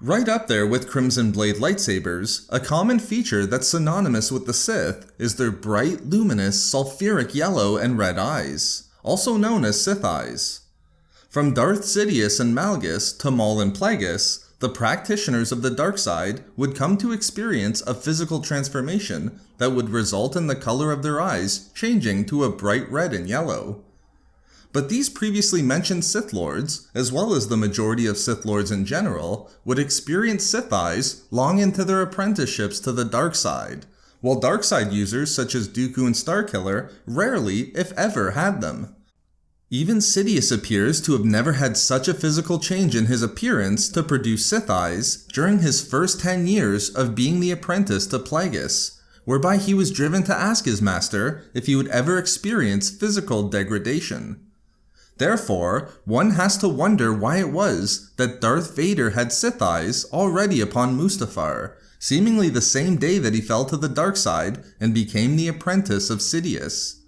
Right up there with Crimson Blade lightsabers, a common feature that's synonymous with the Sith is their bright, luminous, sulfuric yellow and red eyes, also known as Sith eyes. From Darth Sidious and Malgus to Maul and Plagueis, the practitioners of the dark side would come to experience a physical transformation that would result in the color of their eyes changing to a bright red and yellow. But these previously mentioned Sith Lords, as well as the majority of Sith Lords in general, would experience Sith eyes long into their apprenticeships to the dark side, while dark side users such as Dooku and Starkiller rarely, if ever, had them. Even Sidious appears to have never had such a physical change in his appearance to produce Sith eyes during his first 10 years of being the apprentice to Plagueis, whereby he was driven to ask his master if he would ever experience physical degradation. Therefore, one has to wonder why it was that Darth Vader had Sith eyes already upon Mustafar, seemingly the same day that he fell to the dark side and became the apprentice of Sidious.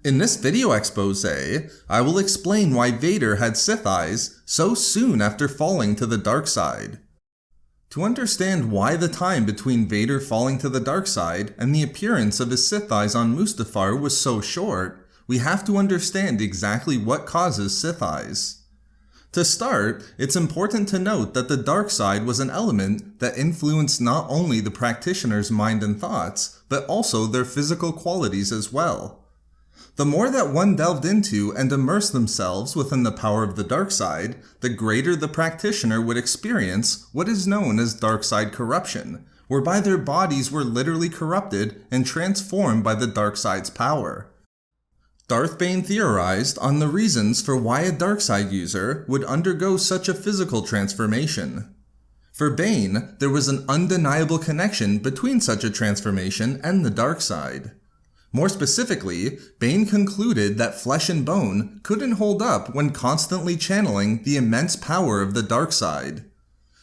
In this video expose, I will explain why Vader had Sith eyes so soon after falling to the dark side. To understand why the time between Vader falling to the dark side and the appearance of his Sith eyes on Mustafar was so short, we have to understand exactly what causes Sith eyes. To start, it's important to note that the dark side was an element that influenced not only the practitioner's mind and thoughts, but also their physical qualities as well. The more that one delved into and immersed themselves within the power of the dark side, the greater the practitioner would experience what is known as dark side corruption, whereby their bodies were literally corrupted and transformed by the dark side's power. Darth Bane theorized on the reasons for why a dark side user would undergo such a physical transformation. For Bane, there was an undeniable connection between such a transformation and the dark side. More specifically, Bane concluded that flesh and bone couldn't hold up when constantly channeling the immense power of the dark side.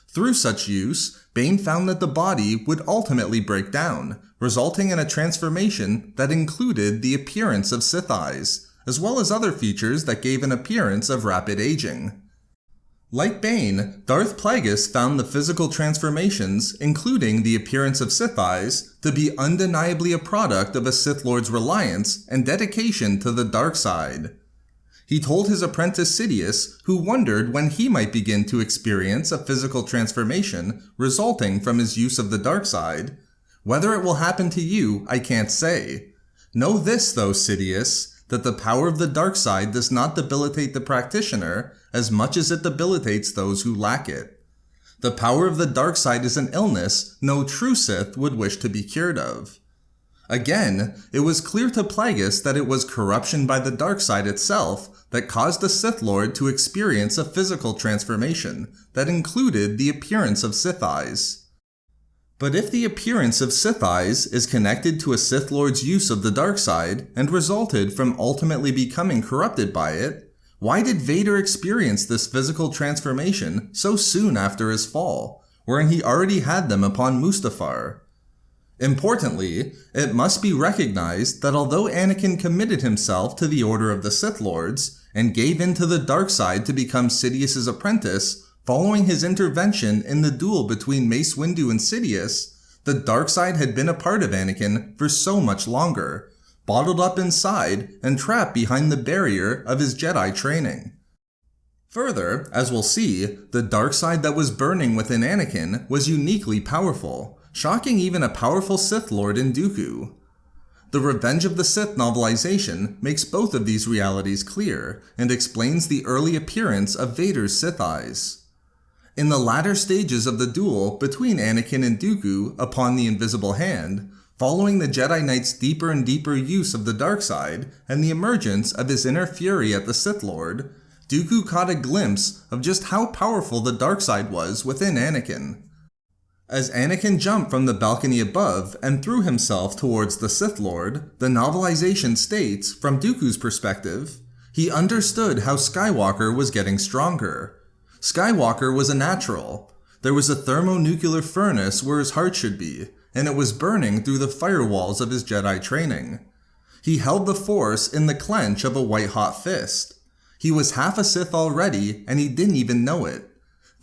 Through such use, Bane found that the body would ultimately break down, resulting in a transformation that included the appearance of Sith eyes, as well as other features that gave an appearance of rapid aging. Like Bane, Darth Plagueis found the physical transformations, including the appearance of Sith eyes, to be undeniably a product of a Sith Lord's reliance and dedication to the dark side. He told his apprentice Sidious, who wondered when he might begin to experience a physical transformation resulting from his use of the dark side, "Whether it will happen to you, I can't say. Know this though, Sidious, that the power of the dark side does not debilitate the practitioner as much as it debilitates those who lack it. The power of the dark side is an illness no true Sith would wish to be cured of." Again, it was clear to Plagueis that it was corruption by the dark side itself that caused the Sith Lord to experience a physical transformation that included the appearance of Sith eyes. But if the appearance of Sith eyes is connected to a Sith Lord's use of the dark side and resulted from ultimately becoming corrupted by it, why did Vader experience this physical transformation so soon after his fall, wherein he already had them upon Mustafar? Importantly, it must be recognized that although Anakin committed himself to the Order of the Sith Lords and gave in to the dark side to become Sidious's apprentice, following his intervention in the duel between Mace Windu and Sidious, the dark side had been a part of Anakin for so much longer, bottled up inside and trapped behind the barrier of his Jedi training. Further, as we'll see, the dark side that was burning within Anakin was uniquely powerful, shocking even a powerful Sith Lord in Dooku. The Revenge of the Sith novelization makes both of these realities clear and explains the early appearance of Vader's Sith eyes. In the latter stages of the duel between Anakin and Dooku upon the Invisible Hand, following the Jedi Knight's deeper and deeper use of the dark side and the emergence of his inner fury at the Sith Lord, Dooku caught a glimpse of just how powerful the dark side was within Anakin. As Anakin jumped from the balcony above and threw himself towards the Sith Lord, the novelization states, from Dooku's perspective, he understood how Skywalker was getting stronger. Skywalker was a natural. There was a thermonuclear furnace where his heart should be, and it was burning through the firewalls of his Jedi training. He held the Force in the clench of a white-hot fist. He was half a Sith already, and he didn't even know it.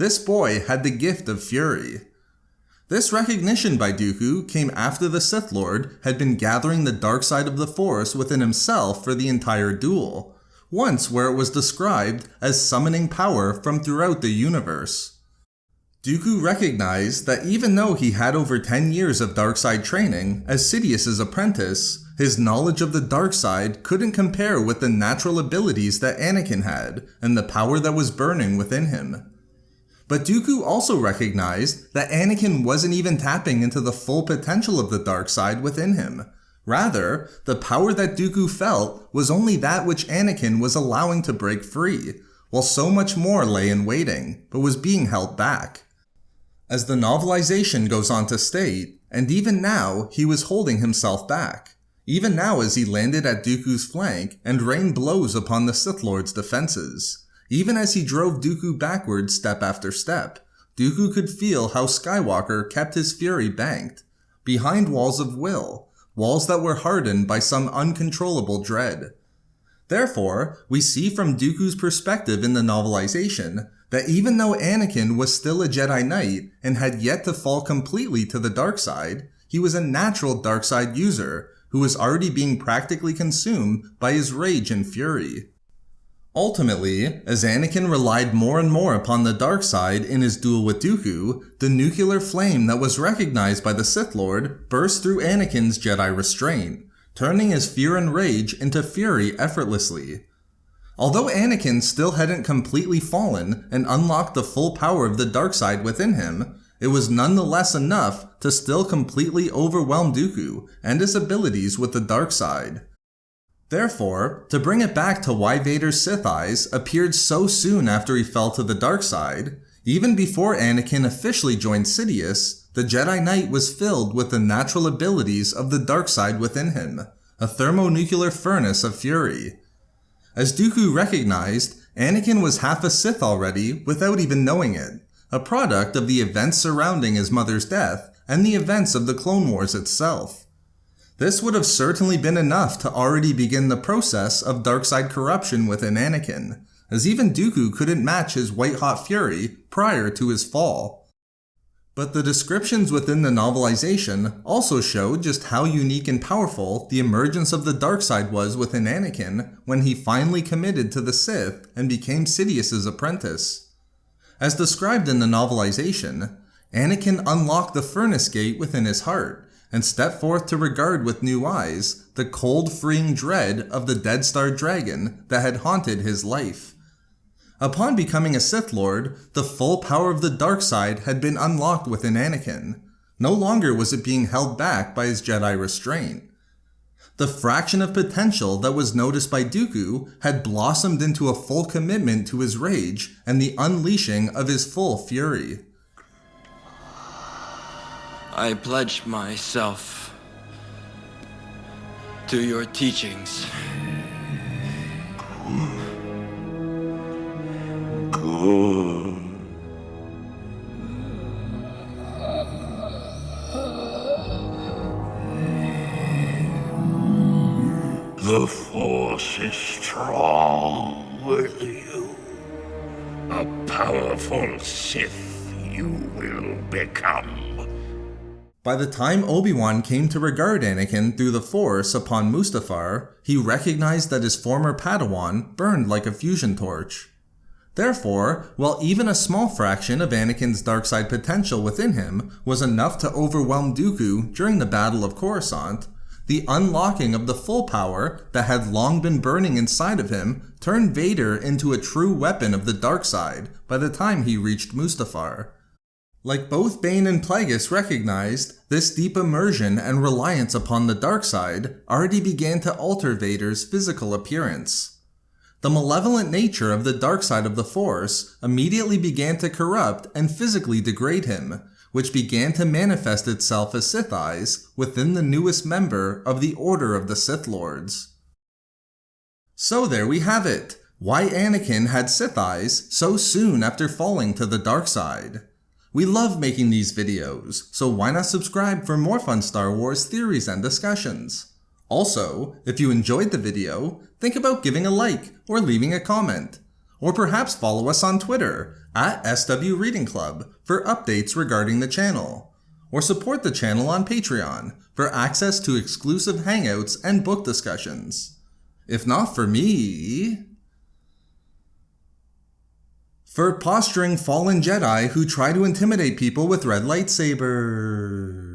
This boy had the gift of fury. This recognition by Dooku came after the Sith Lord had been gathering the dark side of the Force within himself for the entire duel, once where it was described as summoning power from throughout the universe. Dooku recognized that even though he had over 10 years of dark side training as Sidious's apprentice, his knowledge of the dark side couldn't compare with the natural abilities that Anakin had and the power that was burning within him. But Dooku also recognized that Anakin wasn't even tapping into the full potential of the dark side within him. Rather, the power that Dooku felt was only that which Anakin was allowing to break free, while so much more lay in waiting, but was being held back. As the novelization goes on to state, and even now he was holding himself back. Even now as he landed at Dooku's flank and rained blows upon the Sith Lord's defenses. Even as he drove Dooku backwards step after step, Dooku could feel how Skywalker kept his fury banked, behind walls of will, walls that were hardened by some uncontrollable dread. Therefore, we see from Dooku's perspective in the novelization that even though Anakin was still a Jedi Knight and had yet to fall completely to the dark side, he was a natural dark side user who was already being practically consumed by his rage and fury. Ultimately, as Anakin relied more and more upon the dark side in his duel with Dooku, the nuclear flame that was recognized by the Sith Lord burst through Anakin's Jedi restraint, turning his fear and rage into fury effortlessly. Although Anakin still hadn't completely fallen and unlocked the full power of the dark side within him, it was nonetheless enough to still completely overwhelm Dooku and his abilities with the dark side. Therefore, to bring it back to why Vader's Sith eyes appeared so soon after he fell to the dark side, even before Anakin officially joined Sidious, the Jedi Knight was filled with the natural abilities of the dark side within him, a thermonuclear furnace of fury. As Dooku recognized, Anakin was half a Sith already without even knowing it, a product of the events surrounding his mother's death and the events of the Clone Wars itself. This would have certainly been enough to already begin the process of darkside corruption within Anakin, as even Dooku couldn't match his white-hot fury prior to his fall. But the descriptions within the novelization also showed just how unique and powerful the emergence of the darkside was within Anakin when he finally committed to the Sith and became Sidious's apprentice. As described in the novelization, Anakin unlocked the furnace gate within his heart, and stepped forth to regard with new eyes the cold, freeing dread of the Dead Star Dragon that had haunted his life. Upon becoming a Sith Lord, the full power of the dark side had been unlocked within Anakin. No longer was it being held back by his Jedi restraint. The fraction of potential that was noticed by Dooku had blossomed into a full commitment to his rage and the unleashing of his full fury. I pledge myself to your teachings. Good. The Force is strong with you. A powerful Sith you will become. By the time Obi-Wan came to regard Anakin through the Force upon Mustafar, he recognized that his former Padawan burned like a fusion torch. Therefore, while even a small fraction of Anakin's darkside potential within him was enough to overwhelm Dooku during the Battle of Coruscant, the unlocking of the full power that had long been burning inside of him turned Vader into a true weapon of the darkside by the time he reached Mustafar. Like both Bane and Plagueis recognized, this deep immersion and reliance upon the dark side already began to alter Vader's physical appearance. The malevolent nature of the dark side of the Force immediately began to corrupt and physically degrade him, which began to manifest itself as Sith eyes within the newest member of the Order of the Sith Lords. So there we have it, why Anakin had Sith eyes so soon after falling to the dark side. We love making these videos, so why not subscribe for more fun Star Wars theories and discussions? Also, if you enjoyed the video, think about giving a like or leaving a comment. Or perhaps follow us on Twitter at SW Reading Club for updates regarding the channel. Or support the channel on Patreon for access to exclusive hangouts and book discussions. If not for me... for posturing fallen Jedi who try to intimidate people with red lightsabers.